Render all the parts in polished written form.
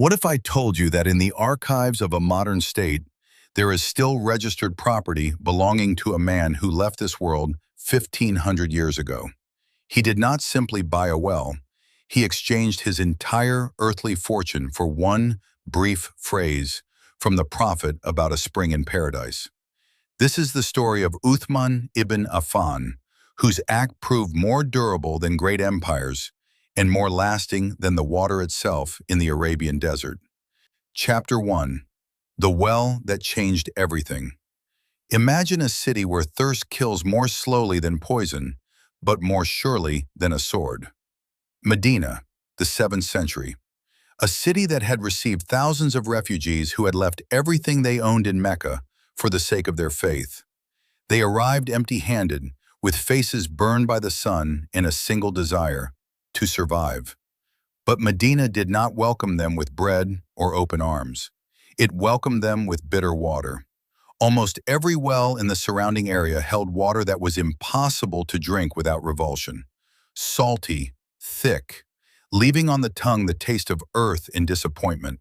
What if I told you that in the archives of a modern state, there is still registered property belonging to a man who left this world 1,500 years ago? He did not simply buy a well, he exchanged his entire earthly fortune for one brief phrase from the prophet about a spring in paradise. This is the story of Uthman ibn Affan, whose act proved more durable than great empires and more lasting than the water itself in the Arabian desert. Chapter 1. The Well That Changed Everything. Imagine a city where thirst kills more slowly than poison, but more surely than a sword. Medina, the 7th century. A city that had received thousands of refugees who had left everything they owned in Mecca for the sake of their faith. They arrived empty-handed, with faces burned by the sun and a single desire: to survive. But Medina did not welcome them with bread or open arms. It welcomed them with bitter water. Almost every well in the surrounding area held water that was impossible to drink without revulsion. Salty, thick, leaving on the tongue the taste of earth and disappointment.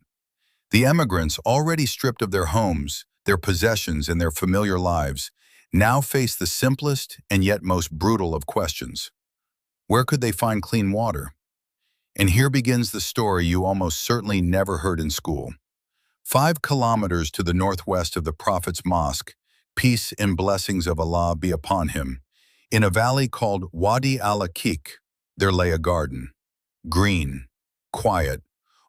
The emigrants, already stripped of their homes, their possessions, and their familiar lives, now faced the simplest and yet most brutal of questions. Where could they find clean water? And here begins the story you almost certainly never heard in school. 5 kilometers to the northwest of the Prophet's Mosque, peace and blessings of Allah be upon him, in a valley called Wadi al-Aqiq, there lay a garden. Green, quiet,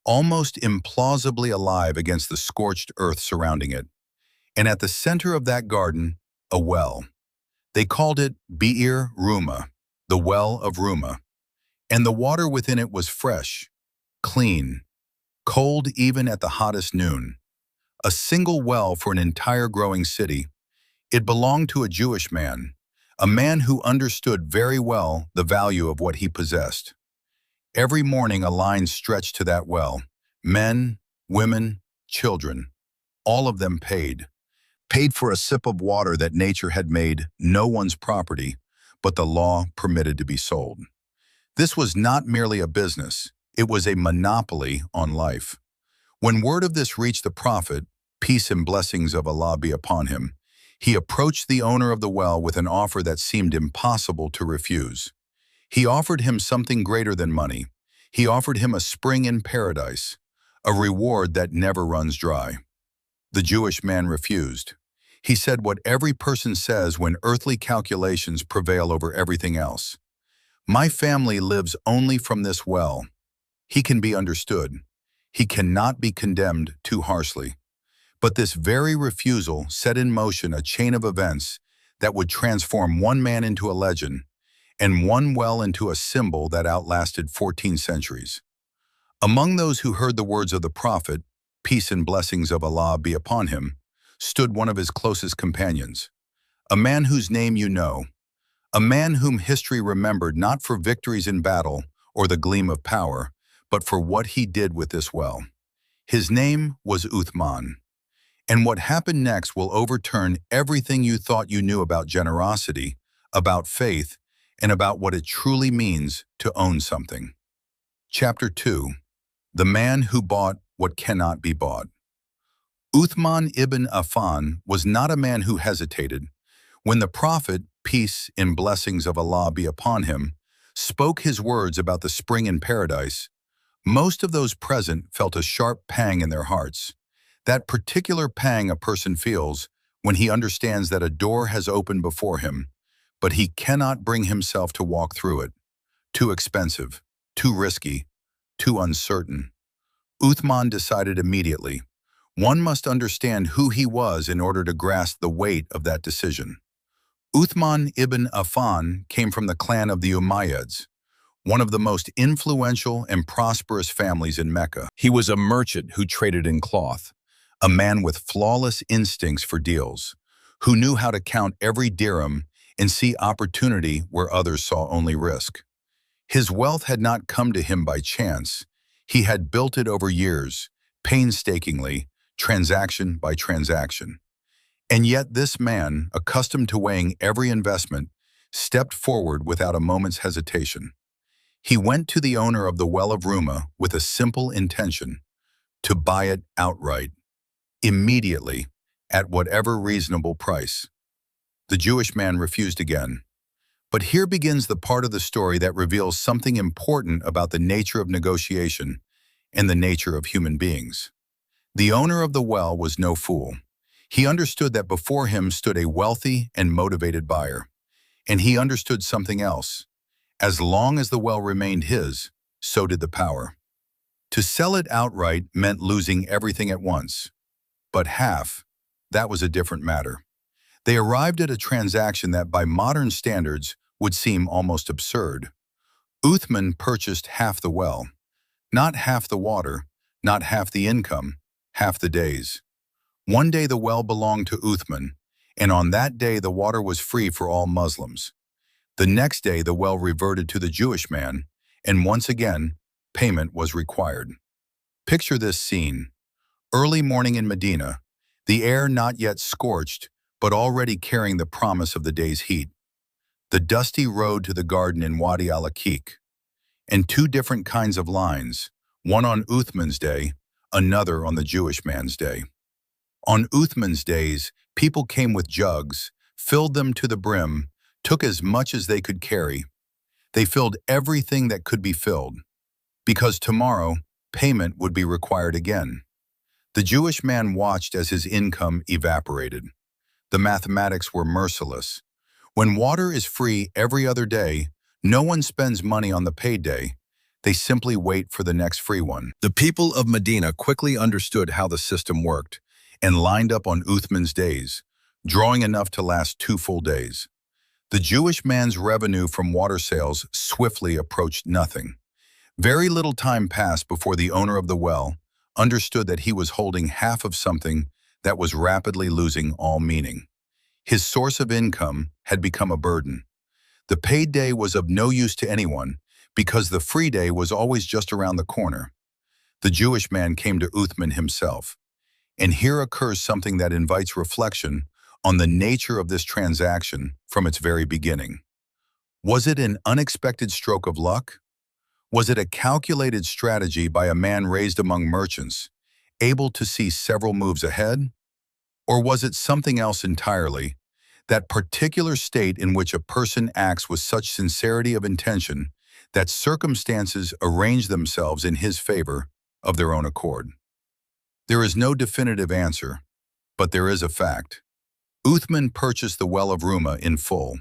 almost implausibly alive against the scorched earth surrounding it. And at the center of that garden, a well. They called it Bir Ruma, the Well of Ruma. And the water within it was fresh, clean, cold even at the hottest noon. A single well for an entire growing city. It belonged to a Jewish man, a man who understood very well the value of what he possessed. Every morning a line stretched to that well. Men, women, children, all of them paid for a sip of water that nature had made no one's property, but the law permitted to be sold. This was not merely a business, it was a monopoly on life. When word of this reached the Prophet, peace and blessings of Allah be upon him, he approached the owner of the well with an offer that seemed impossible to refuse. He offered him something greater than money. He offered him a spring in paradise, a reward that never runs dry. The Jewish man refused. He said what every person says when earthly calculations prevail over everything else. My family lives only from this well. He can be understood. He cannot be condemned too harshly. But this very refusal set in motion a chain of events that would transform one man into a legend and one well into a symbol that outlasted 14 centuries. Among those who heard the words of the Prophet, peace and blessings of Allah be upon him, stood one of his closest companions, a man whose name you know, a man whom history remembered not for victories in battle or the gleam of power, but for what he did with this well. His name was Uthman. And what happened next will overturn everything you thought you knew about generosity, about faith, and about what it truly means to own something. Chapter 2. The Man Who Bought What Cannot Be Bought. Uthman ibn Affan was not a man who hesitated. When the Prophet, peace and blessings of Allah be upon him, spoke his words about the spring in paradise, most of those present felt a sharp pang in their hearts. That particular pang a person feels when he understands that a door has opened before him, but he cannot bring himself to walk through it. Too expensive, too risky, too uncertain. Uthman decided immediately. One must understand who he was in order to grasp the weight of that decision. Uthman ibn Affan came from the clan of the Umayyads, one of the most influential and prosperous families in Mecca. He was a merchant who traded in cloth, a man with flawless instincts for deals, who knew how to count every dirham and see opportunity where others saw only risk. His wealth had not come to him by chance. He had built it over years, painstakingly, transaction by transaction. And yet this man, accustomed to weighing every investment, stepped forward without a moment's hesitation. He went to the owner of the Well of Ruma with a simple intention: to buy it outright, immediately, at whatever reasonable price. The Jewish man refused again. But here begins the part of the story that reveals something important about the nature of negotiation and the nature of human beings. The owner of the well was no fool. He understood that before him stood a wealthy and motivated buyer. And he understood something else. As long as the well remained his, so did the power. To sell it outright meant losing everything at once. But half, that was a different matter. They arrived at a transaction that by modern standards would seem almost absurd. Uthman purchased half the well, not half the water, not half the income, half the days. One day the well belonged to Uthman, and on that day the water was free for all Muslims. The next day the well reverted to the Jewish man, and once again, payment was required. Picture this scene. Early morning in Medina, the air not yet scorched, but already carrying the promise of the day's heat. The dusty road to the garden in Wadi al-Aqiq, and two different kinds of lines, one on Uthman's day, another on the Jewish man's day. On Uthman's days, people came with jugs, filled them to the brim, took as much as they could carry. They filled everything that could be filled, because tomorrow, payment would be required again. The Jewish man watched as his income evaporated. The mathematics were merciless. When water is free every other day, no one spends money on the paid day. They simply wait for the next free one. The people of Medina quickly understood how the system worked and lined up on Uthman's days, drawing enough to last 2 full days. The Jewish man's revenue from water sales swiftly approached nothing. Very little time passed before the owner of the well understood that he was holding half of something that was rapidly losing all meaning. His source of income had become a burden. The paid day was of no use to anyone because the free day was always just around the corner. The Jewish man came to Uthman himself. And here occurs something that invites reflection on the nature of this transaction from its very beginning. Was it an unexpected stroke of luck? Was it a calculated strategy by a man raised among merchants, able to see several moves ahead? Or was it something else entirely, that particular state in which a person acts with such sincerity of intention that circumstances arrange themselves in his favor of their own accord? There is no definitive answer, but there is a fact. Uthman purchased the Well of Rum in full,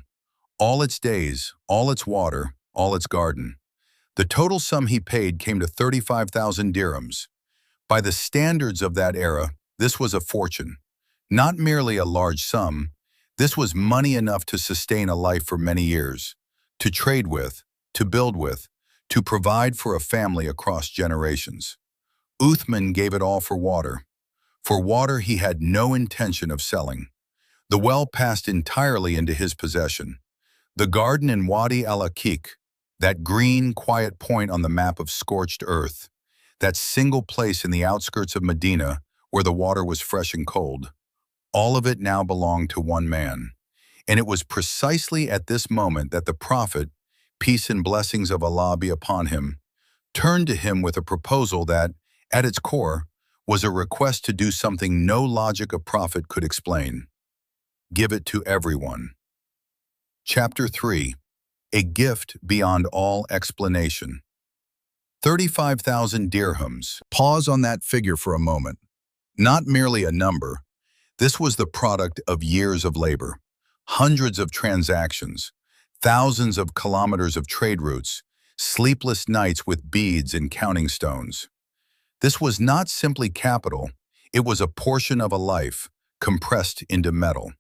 all its days, all its water, all its garden. The total sum he paid came to 35,000 dirhams. By the standards of that era, this was a fortune. Not merely a large sum, this was money enough to sustain a life for many years, to trade with, to build with, to provide for a family across generations. Uthman gave it all for water. For water he had no intention of selling. The well passed entirely into his possession. The garden in Wadi al-Aqiq, that green, quiet point on the map of scorched earth, that single place in the outskirts of Medina where the water was fresh and cold, all of it now belonged to one man. And it was precisely at this moment that the Prophet, peace and blessings of Allah be upon him, turned to him with a proposal that, at its core, was a request to do something no logic of prophet could explain. Give it to everyone. Chapter 3. A gift beyond all explanation. 35,000 dirhams. Pause on that figure for a moment. Not merely a number. This was the product of years of labor, hundreds of transactions, thousands of kilometers of trade routes, sleepless nights with beads and counting stones. This was not simply capital, it was a portion of a life, compressed into metal.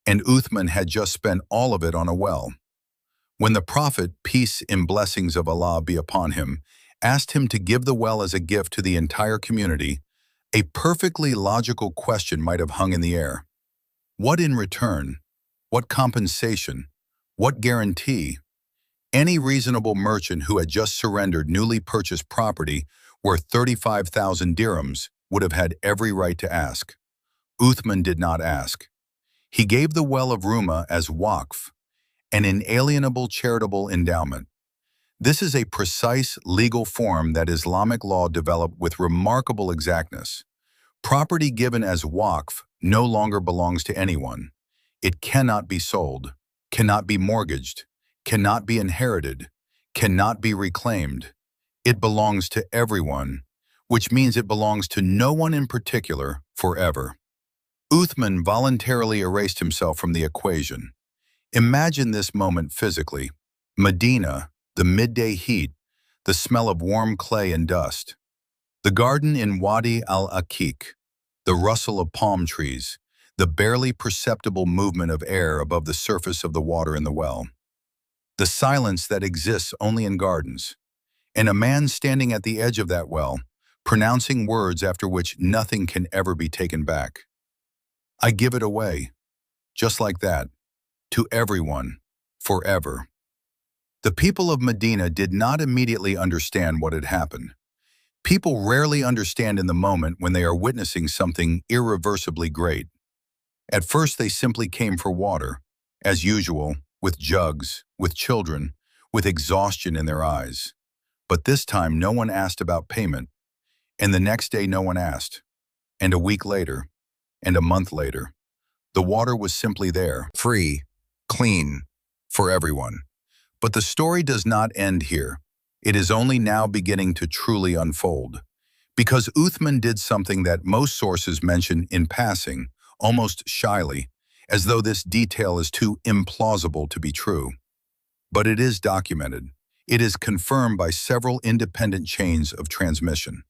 And Uthman had just spent all of it on a well. When the Prophet, peace and blessings of Allah be upon him, asked him to give the well as a gift to the entire community, a perfectly logical question might have hung in the air. What in return? What compensation? What guarantee? Any reasonable merchant who had just surrendered newly purchased property worth 35,000 dirhams would have had every right to ask. Uthman did not ask. He gave the Well of Rum as waqf, an inalienable charitable endowment. This is a precise legal form that Islamic law developed with remarkable exactness. Property given as waqf no longer belongs to anyone. It cannot be sold, cannot be mortgaged, cannot be inherited, cannot be reclaimed. It belongs to everyone, which means it belongs to no one in particular forever. Uthman voluntarily erased himself from the equation. Imagine this moment physically. Medina, the midday heat, the smell of warm clay and dust. The garden in Wadi al-Aqiq, the rustle of palm trees, the barely perceptible movement of air above the surface of the water in the well. The silence that exists only in gardens. And a man standing at the edge of that well, pronouncing words after which nothing can ever be taken back. I give it away, just like that, to everyone, forever. The people of Medina did not immediately understand what had happened. People rarely understand in the moment when they are witnessing something irreversibly great. At first they simply came for water, as usual, with jugs, with children, with exhaustion in their eyes. But this time no one asked about payment, and the next day no one asked, and a week later, and a month later. The water was simply there, free, clean, for everyone. But the story does not end here. It is only now beginning to truly unfold. Because Uthman did something that most sources mention in passing, almost shyly, as though this detail is too implausible to be true. But it is documented. It is confirmed by several independent chains of transmission.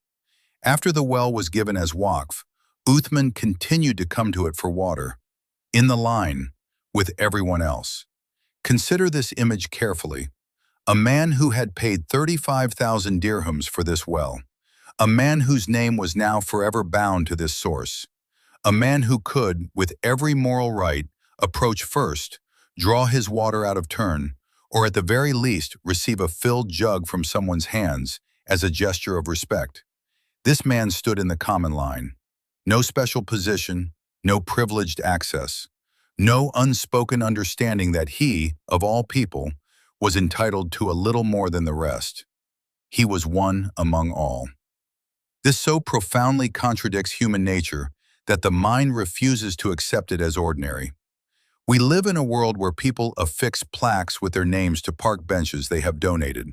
After the well was given as waqf, Uthman continued to come to it for water, in the line, with everyone else. Consider this image carefully. A man who had paid 35,000 dirhams for this well. A man whose name was now forever bound to this source. A man who could, with every moral right, approach first, draw his water out of turn, or at the very least receive a filled jug from someone's hands as a gesture of respect. This man stood in the common line. No special position, no privileged access, no unspoken understanding that he, of all people, was entitled to a little more than the rest. He was one among all. This so profoundly contradicts human nature that the mind refuses to accept it as ordinary. We live in a world where people affix plaques with their names to park benches they have donated,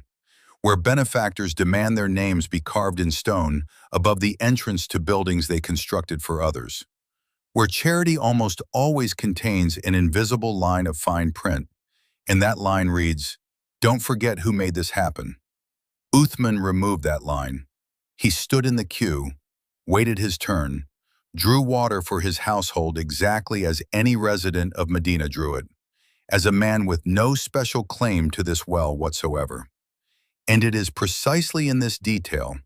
where benefactors demand their names be carved in stone above the entrance to buildings they constructed for others, where charity almost always contains an invisible line of fine print, and that line reads, "Don't forget who made this happen." Uthman removed that line. He stood in the queue, waited his turn, drew water for his household exactly as any resident of Medina drew it, as a man with no special claim to this well whatsoever. And it is precisely in this detail,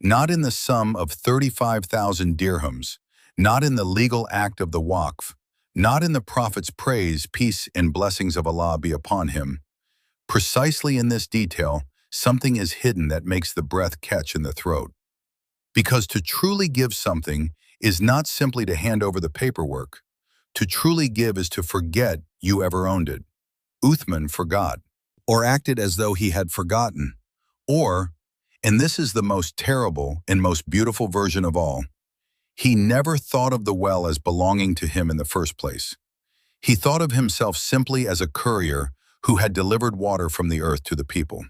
not in the sum of 35,000 dirhams, not in the legal act of the waqf, not in the Prophet's praise, peace and blessings of Allah be upon him. Precisely in this detail, something is hidden that makes the breath catch in the throat. Because to truly give something is not simply to hand over the paperwork. To truly give is to forget you ever owned it. Uthman forgot, or acted as though he had forgotten. Or, and this is the most terrible and most beautiful version of all, he never thought of the well as belonging to him in the first place. He thought of himself simply as a courier who had delivered water from the earth to the people.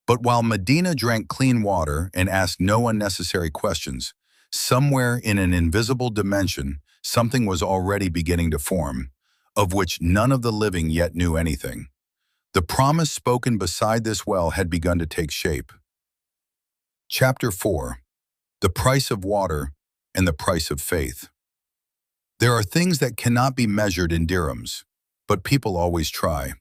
But while Medina drank clean water and asked no unnecessary questions, somewhere in an invisible dimension, something was already beginning to form, of which none of the living yet knew anything. The promise spoken beside this well had begun to take shape. Chapter 4. The Price of Water and the Price of Faith. There are things that cannot be measured in dirhams, but people always try.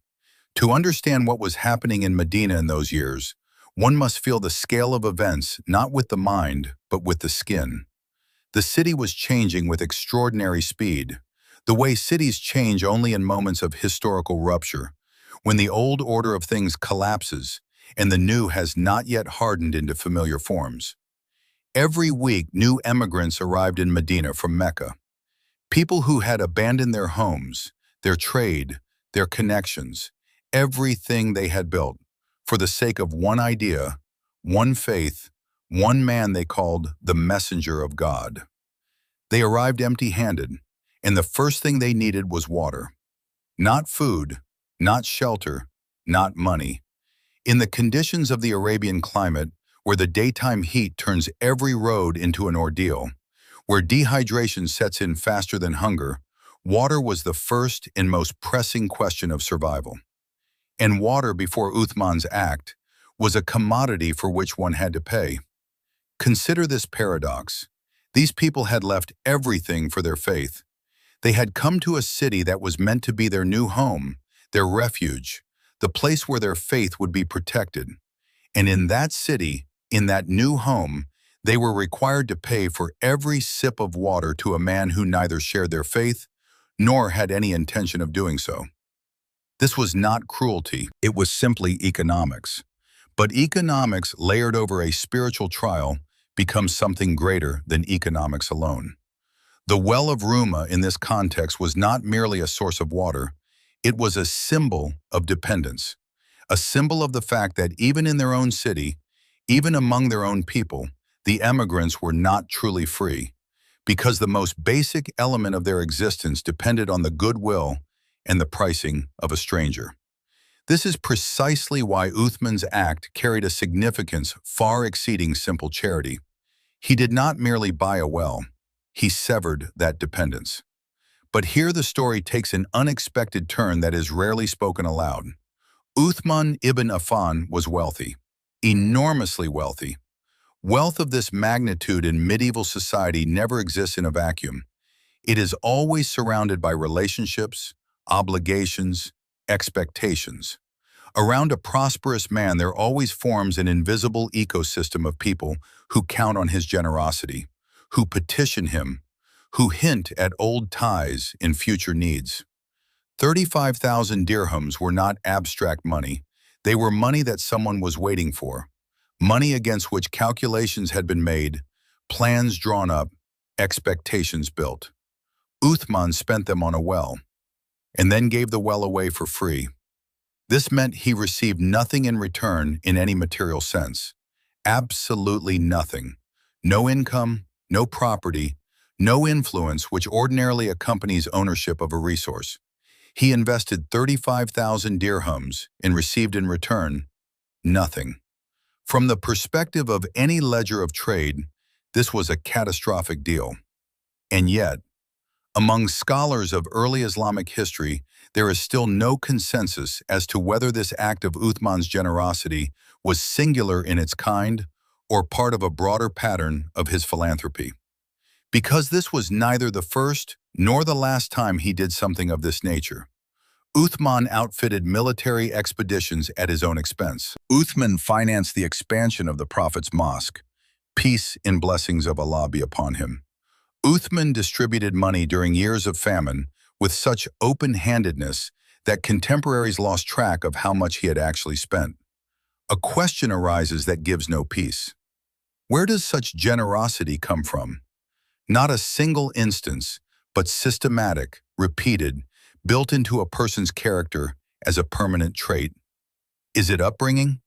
To understand what was happening in Medina in those years, one must feel the scale of events not with the mind, but with the skin. The city was changing with extraordinary speed, the way cities change only in moments of historical rupture, when the old order of things collapses and the new has not yet hardened into familiar forms. Every week, new emigrants arrived in Medina from Mecca. People who had abandoned their homes, their trade, their connections, everything they had built, for the sake of one idea, one faith, one man they called the messenger of God. They arrived empty-handed, and the first thing they needed was water. Not food, not shelter, not money. In the conditions of the Arabian climate, where the daytime heat turns every road into an ordeal, where dehydration sets in faster than hunger, water was the first and most pressing question of survival. And water, before Uthman's act, was a commodity for which one had to pay. Consider this paradox. These people had left everything for their faith. They had come to a city that was meant to be their new home, their refuge, the place where their faith would be protected. And in that city, in that new home, they were required to pay for every sip of water to a man who neither shared their faith nor had any intention of doing so. This was not cruelty, it was simply economics. But economics layered over a spiritual trial becomes something greater than economics alone. The Well of Rum in this context was not merely a source of water, it was a symbol of dependence, a symbol of the fact that even in their own city, even among their own people, the emigrants were not truly free, because the most basic element of their existence depended on the goodwill and the pricing of a stranger. This is precisely why Uthman's act carried a significance far exceeding simple charity. He did not merely buy a well, he severed that dependence. But here the story takes an unexpected turn that is rarely spoken aloud. Uthman ibn Affan was wealthy, enormously wealthy. Wealth of this magnitude in medieval society never exists in a vacuum. It is always surrounded by relationships, obligations, expectations. Around a prosperous man, there always forms an invisible ecosystem of people who count on his generosity, who petition him, who hint at old ties in future needs. 35,000 dirhams were not abstract money. They were money that someone was waiting for, money against which calculations had been made, plans drawn up, expectations built. Uthman spent them on a well, and then gave the well away for free. This meant he received nothing in return in any material sense. Absolutely nothing. No income, no property, no influence which ordinarily accompanies ownership of a resource. He invested 35,000 dirhams and received in return nothing. From the perspective of any ledger of trade, this was a catastrophic deal. And yet, among scholars of early Islamic history, there is still no consensus as to whether this act of Uthman's generosity was singular in its kind or part of a broader pattern of his philanthropy. Because this was neither the first nor the last time he did something of this nature. Uthman outfitted military expeditions at his own expense. Uthman financed the expansion of the Prophet's mosque. Peace and blessings of Allah be upon him. Uthman distributed money during years of famine with such open-handedness that contemporaries lost track of how much he had actually spent. A question arises that gives no peace. Where does such generosity come from? Not a single instance, but systematic, repeated, built into a person's character as a permanent trait. Is it upbringing?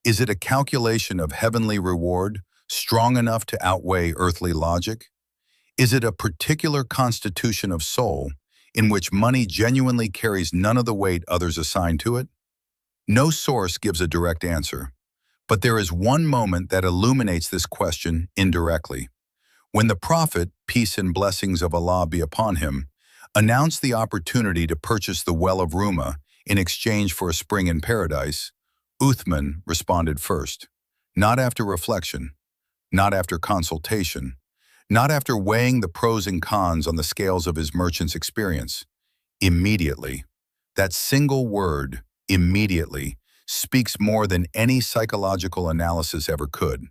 Is it a calculation of heavenly reward, strong enough to outweigh earthly logic? Is it a particular constitution of soul in which money genuinely carries none of the weight others assign to it? No source gives a direct answer, but there is one moment that illuminates this question indirectly. When the Prophet, peace and blessings of Allah be upon him, announced the opportunity to purchase the Well of Rum in exchange for a spring in paradise, Uthman responded first, not after reflection, not after consultation, not after weighing the pros and cons on the scales of his merchant's experience. Immediately. That single word, immediately, speaks more than any psychological analysis ever could.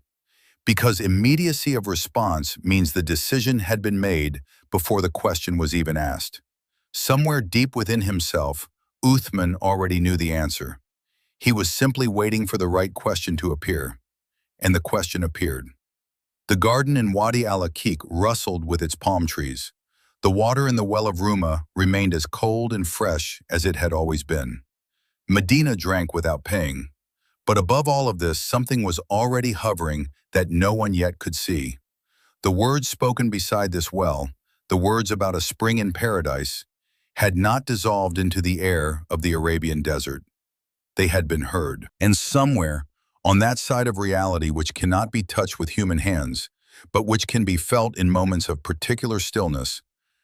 Because immediacy of response means the decision had been made before the question was even asked. Somewhere deep within himself, Uthman already knew the answer. He was simply waiting for the right question to appear. And the question appeared. The garden in Wadi al-Aqiq rustled with its palm trees. The water in the Well of Rum remained as cold and fresh as it had always been. Medina drank without paying, But above all of this, something was already hovering that no one yet could see. The words spoken beside this well, the words about a spring in paradise, had not dissolved into the air of the Arabian desert. They had been heard. And somewhere, on that side of reality which cannot be touched with human hands, but which can be felt in moments of particular stillness,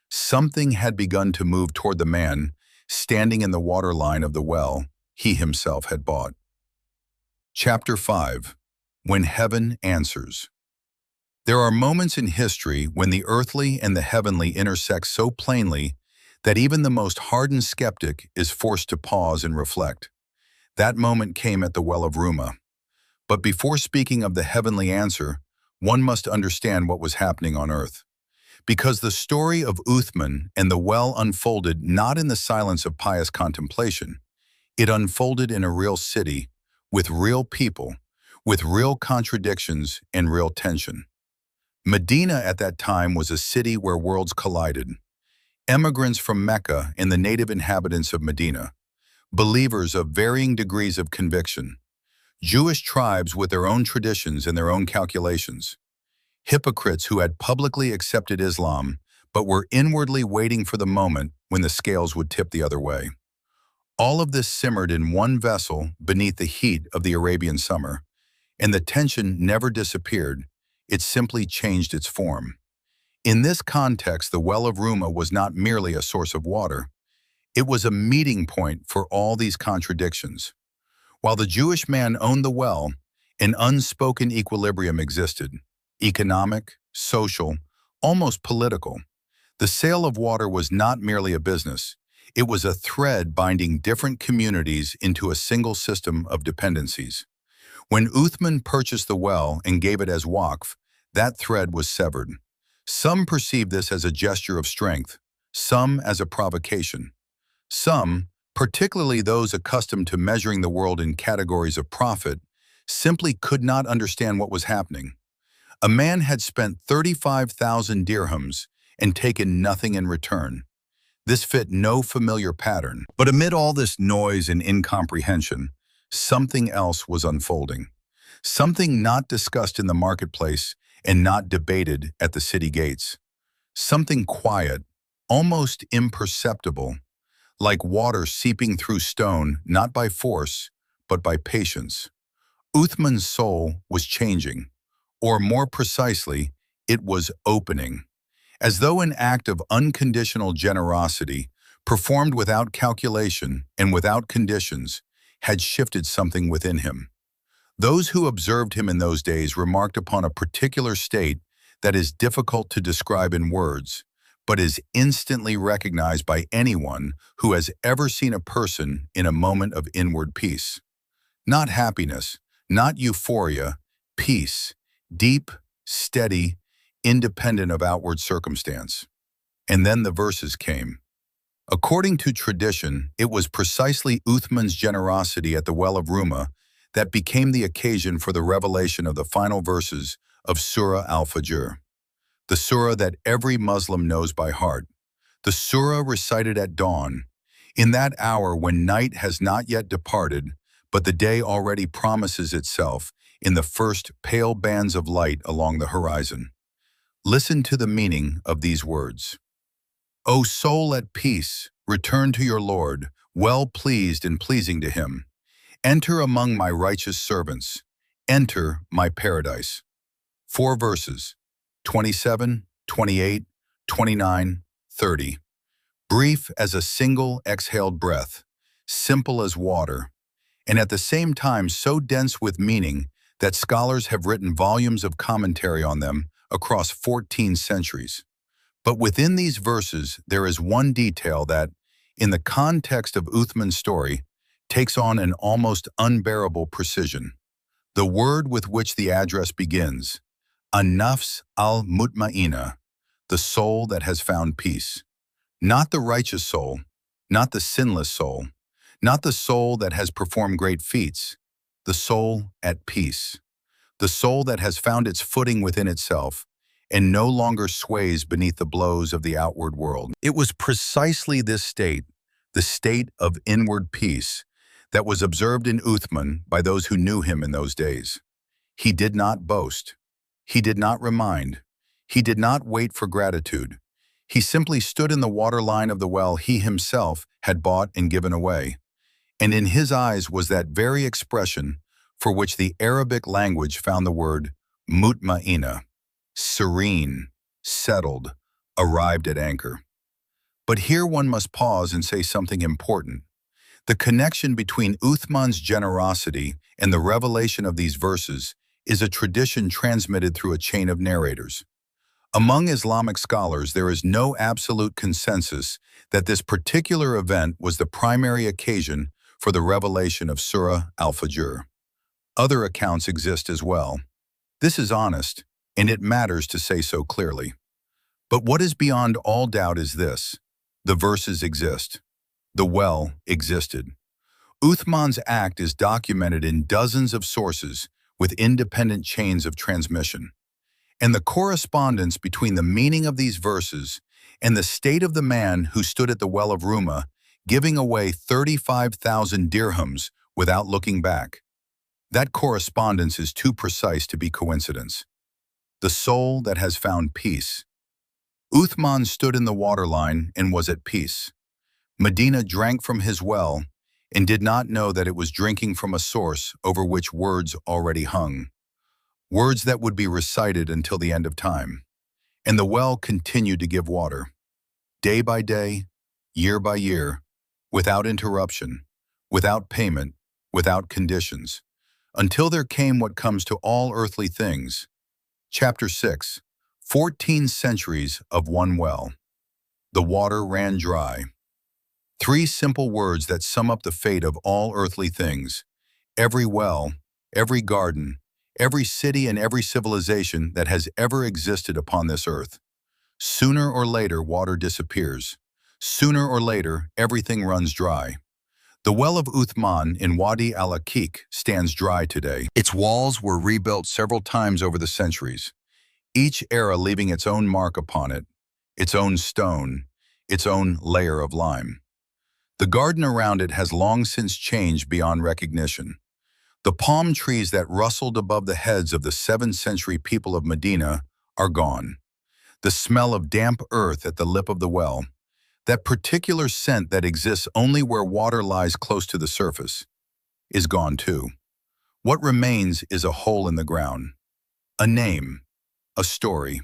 something had begun to move toward the man standing in the waterline of the well he himself had bought. Chapter 5. When Heaven Answers. There are moments in history when the earthly and the heavenly intersect so plainly that even the most hardened skeptic is forced to pause and reflect. That moment came at the Well of Rum. But before speaking of the heavenly answer, one must understand what was happening on earth. Because the story of Uthman and the well unfolded not in the silence of pious contemplation. It unfolded in a real city, with real people, with real contradictions and real tension. Medina at that time was a city where worlds collided. Emigrants from Mecca and the native inhabitants of Medina, believers of varying degrees of conviction, Jewish tribes with their own traditions and their own calculations, hypocrites who had publicly accepted Islam but were inwardly waiting for the moment when the scales would tip the other way. All of this simmered in one vessel beneath the heat of the Arabian summer, and the tension never disappeared, it simply changed its form. In this context, the Well of Rum was not merely a source of water. It was a meeting point for all these contradictions. While the Jewish man owned the well, an unspoken equilibrium existed, economic, social, almost political. The sale of water was not merely a business. It was a thread binding different communities into a single system of dependencies. When Uthman purchased the well and gave it as waqf, that thread was severed. Some perceived this as a gesture of strength, some as a provocation. Some, particularly those accustomed to measuring the world in categories of profit, simply could not understand what was happening. A man had spent 35,000 dirhams and taken nothing in return. This fit no familiar pattern. But amid all this noise and incomprehension, something else was unfolding. Something not discussed in the marketplace and not debated at the city gates. Something quiet, almost imperceptible, like water seeping through stone, not by force, but by patience. Uthman's soul was changing, or more precisely, it was opening. As though an act of unconditional generosity, performed without calculation and without conditions, had shifted something within him. Those who observed him in those days remarked upon a particular state that is difficult to describe in words, but is instantly recognized by anyone who has ever seen a person in a moment of inward peace. Not happiness, not euphoria, peace, deep, steady, independent of outward circumstance. And then the verses came. According to tradition, it was precisely Uthman's generosity at the Well of Rum that became the occasion for the revelation of the final verses of Surah Al-Fajr, the surah that every Muslim knows by heart, the surah recited at dawn, in that hour when night has not yet departed, but the day already promises itself in the first pale bands of light along the horizon. Listen to the meaning of these words. O soul at peace, return to your Lord, well pleased and pleasing to him. Enter among my righteous servants. Enter my paradise. 4 verses, 27, 28, 29, 30. Brief as a single exhaled breath, simple as water, and at the same time so dense with meaning that scholars have written volumes of commentary on them across 14 centuries. But within these verses, there is one detail that, in the context of Uthman's story, takes on an almost unbearable precision. The word with which the address begins, an-nafs al-mutma'ina, the soul that has found peace. Not the righteous soul, not the sinless soul, not the soul that has performed great feats, the soul at peace. The soul that has found its footing within itself and no longer sways beneath the blows of the outward world. It was precisely this state, the state of inward peace, that was observed in Uthman by those who knew him in those days. He did not boast. He did not remind. He did not wait for gratitude. He simply stood in the waterline of the well he himself had bought and given away. And in his eyes was that very expression for which the Arabic language found the word mutma'ina, serene, settled, arrived at anchor. But here one must pause and say something important. The connection between Uthman's generosity and the revelation of these verses is a tradition transmitted through a chain of narrators. Among Islamic scholars, there is no absolute consensus that this particular event was the primary occasion for the revelation of Surah Al-Fajr. Other accounts exist as well. This is honest, and it matters to say so clearly. But what is beyond all doubt is this: the verses exist. The well existed. Uthman's act is documented in dozens of sources with independent chains of transmission. And the correspondence between the meaning of these verses and the state of the man who stood at the Well of Rum, giving away 35,000 dirhams without looking back. That correspondence is too precise to be coincidence. The soul that has found peace. Uthman stood in the waterline and was at peace. Medina drank from his well and did not know that it was drinking from a source over which words already hung. Words that would be recited until the end of time. And the well continued to give water. Day by day, year by year, without interruption, without payment, without conditions, until there came what comes to all earthly things. Chapter 6, 14 centuries of one well. The water ran dry. 3 simple words that sum up the fate of all earthly things. Every well, every garden, every city and every civilization that has ever existed upon this earth. Sooner or later, water disappears. Sooner or later, everything runs dry. The well of Uthman in Wadi al-Aqiq stands dry today. Its walls were rebuilt several times over the centuries, each era leaving its own mark upon it, its own stone, its own layer of lime. The garden around it has long since changed beyond recognition. The palm trees that rustled above the heads of the 7th century people of Medina are gone. The smell of damp earth at the lip of the well, that particular scent that exists only where water lies close to the surface, is gone too. What remains is a hole in the ground, a name, a story.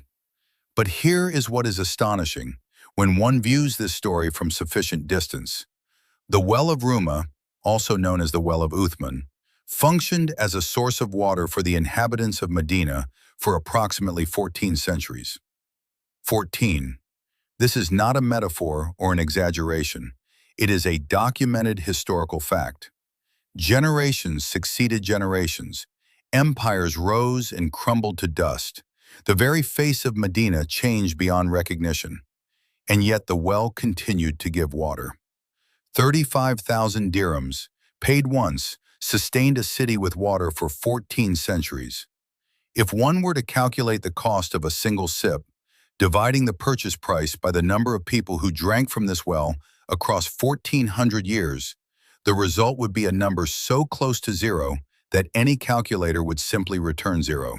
But here is what is astonishing when one views this story from sufficient distance. The Well of Rum, also known as the Well of Uthman, functioned as a source of water for the inhabitants of Medina for approximately 14 centuries. 14. This is not a metaphor or an exaggeration. It is a documented historical fact. Generations succeeded generations. Empires rose and crumbled to dust. The very face of Medina changed beyond recognition. And yet the well continued to give water. 35,000 dirhams, paid once, sustained a city with water for 14 centuries. If one were to calculate the cost of a single sip, dividing the purchase price by the number of people who drank from this well across 1,400 years, the result would be a number so close to zero that any calculator would simply return zero.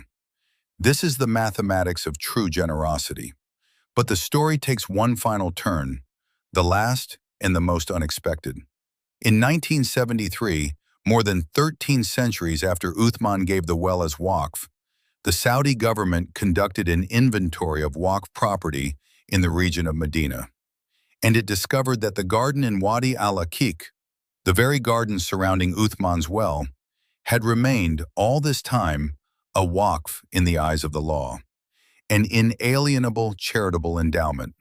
This is the mathematics of true generosity. But the story takes one final turn, the last and the most unexpected. In 1973, more than 13 centuries after Uthman gave the well as waqf, the Saudi government conducted an inventory of waqf property in the region of Medina. And it discovered that the garden in Wadi al-Aqiq, the very garden surrounding Uthman's well, had remained all this time a waqf in the eyes of the law, an inalienable charitable endowment.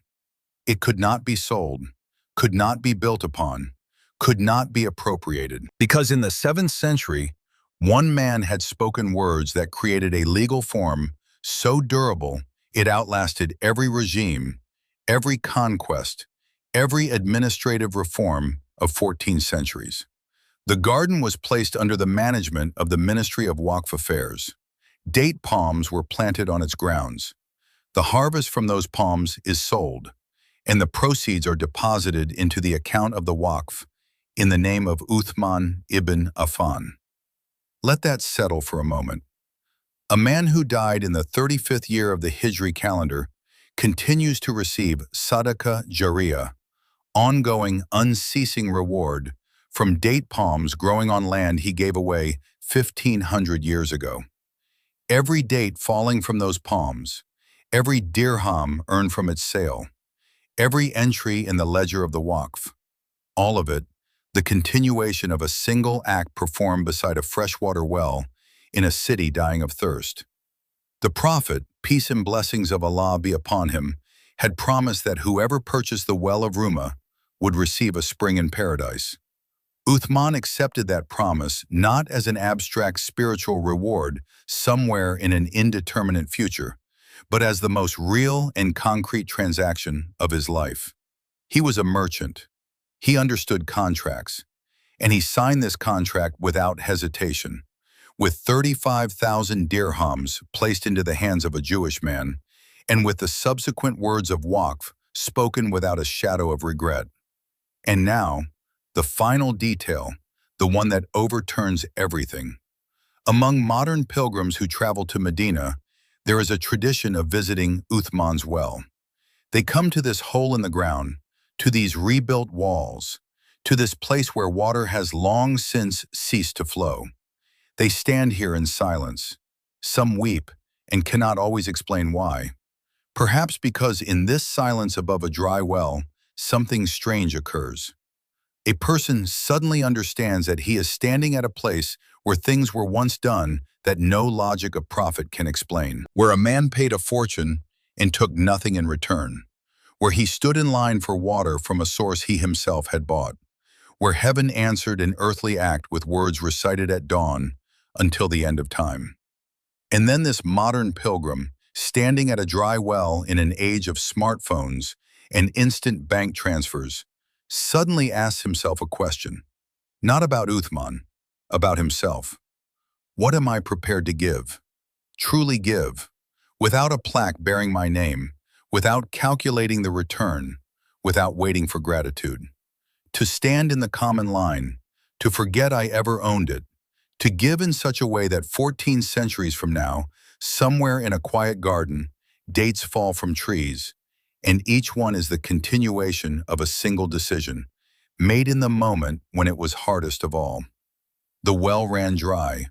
It could not be sold, could not be built upon, could not be appropriated. Because in the 7th century, one man had spoken words that created a legal form so durable it outlasted every regime, every conquest, every administrative reform of 14 centuries. The garden was placed under the management of the Ministry of Waqf Affairs. Date palms were planted on its grounds. The harvest from those palms is sold, and the proceeds are deposited into the account of the Waqf, in the name of Uthman ibn Affan. Let that settle for a moment. A man who died in the 35th year of the Hijri calendar continues to receive sadaqah jariyah, ongoing, unceasing reward from date palms growing on land he gave away 1,500 years ago. Every date falling from those palms, every dirham earned from its sale, every entry in the ledger of the Waqf, all of it, the continuation of a single act performed beside a freshwater well in a city dying of thirst. The Prophet, peace and blessings of Allah be upon him, had promised that whoever purchased the Well of Rum would receive a spring in paradise. Uthman accepted that promise not as an abstract spiritual reward somewhere in an indeterminate future, but as the most real and concrete transaction of his life. He was a merchant. He understood contracts, and he signed this contract without hesitation. With 35,000 dirhams placed into the hands of a Jewish man, and with the subsequent words of Waqf spoken without a shadow of regret. And now, the final detail, the one that overturns everything. Among modern pilgrims who travel to Medina, there is a tradition of visiting Uthman's well. They come to this hole in the ground, to these rebuilt walls, to this place where water has long since ceased to flow. They stand here in silence. Some weep and cannot always explain why. Perhaps because in this silence above a dry well, something strange occurs. A person suddenly understands that he is standing at a place where things were once done that no logic of profit can explain, where a man paid a fortune and took nothing in return, where he stood in line for water from a source he himself had bought, where heaven answered an earthly act with words recited at dawn until the end of time. And then this modern pilgrim, standing at a dry well in an age of smartphones and instant bank transfers, suddenly asks himself a question, not about Uthman, about himself. What am I prepared to give? Truly give, without a plaque bearing my name, without calculating the return, without waiting for gratitude. To stand in the common line, to forget I ever owned it, to give in such a way that 14 centuries from now, somewhere in a quiet garden, dates fall from trees, and each one is the continuation of a single decision, made in the moment when it was hardest of all. The well ran dry,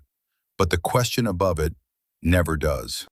but the question above it never does.